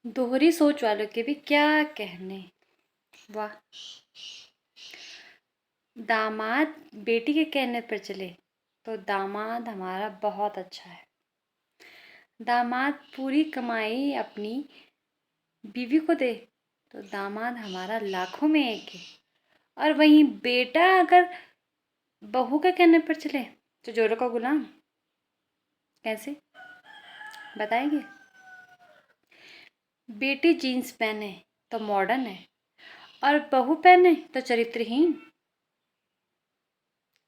दोहरी सोच वालों के भी क्या कहने। वाह। दामाद बेटी के कहने पर चले तो दामाद हमारा बहुत अच्छा है। दामाद पूरी कमाई अपनी बीवी को दे तो दामाद हमारा लाखों में एक है। और वहीं बेटा अगर बहू के कहने पर चले तो जोरों का गुलाम। कैसे बताएंगे? बेटी जीन्स पहने तो मॉडर्न है और बहू पहने तो चरित्रहीन।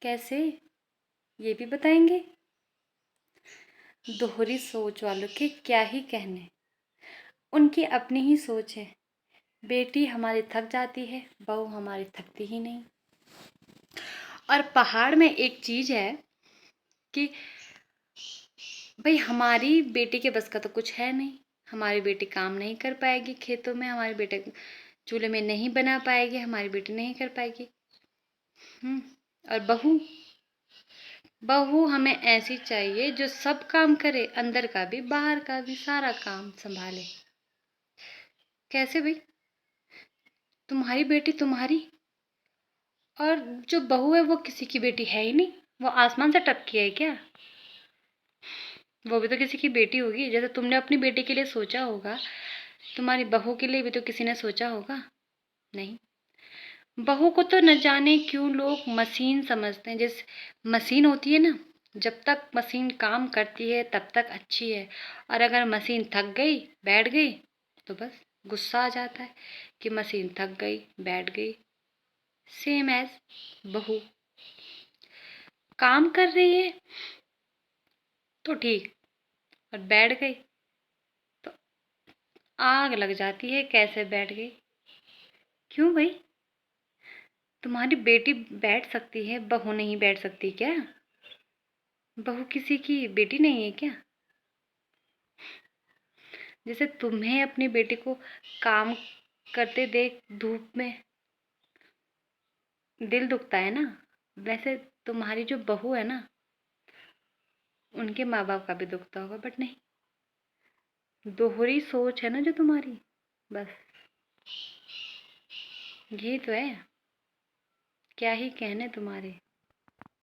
कैसे ये भी बताएंगे? दोहरी सोच वालों के क्या ही कहने। उनकी अपनी ही सोच है। बेटी हमारी थक जाती है, बहू हमारी थकती ही नहीं। और पहाड़ में एक चीज है कि भाई हमारी बेटी के बस का तो कुछ है नहीं। हमारी बेटी काम नहीं कर पाएगी खेतों में, हमारी बेटे चूल्हे में नहीं बना पाएगी, हमारी बेटी नहीं कर पाएगी। और बहू बहू हमें ऐसी चाहिए जो सब काम करे, अंदर का भी बाहर का भी सारा काम संभाले। कैसे भाई? तुम्हारी बेटी तुम्हारी, और जो बहू है वो किसी की बेटी है ही नहीं। वो आसमान से टपकी है क्या? वो भी तो किसी की बेटी होगी। जैसे तुमने अपनी बेटी के लिए सोचा होगा, तुम्हारी बहू के लिए भी तो किसी ने सोचा होगा। नहीं। बहू को तो न जाने क्यों लोग मशीन समझते हैं। जैसे मशीन होती है ना, जब तक मशीन काम करती है तब तक अच्छी है, और अगर मशीन थक गई बैठ गई तो बस गुस्सा आ जाता है कि मशीन थक गई बैठ गई। सेम एज बहू काम कर रही है तो ठीक, और बैठ गई तो आग लग जाती है। कैसे बैठ गई? क्यों भाई? तुम्हारी बेटी बैठ सकती है, बहू नहीं बैठ सकती क्या? बहू किसी की बेटी नहीं है क्या? जैसे तुम्हें अपनी बेटी को काम करते देख धूप में दिल दुखता है ना, वैसे तुम्हारी जो बहू है ना, उनके माँ बाप का भी दुखता होगा। बट नहीं, दोहरी सोच है ना जो तुम्हारी, बस यही तो है। क्या ही कहने तुम्हारे।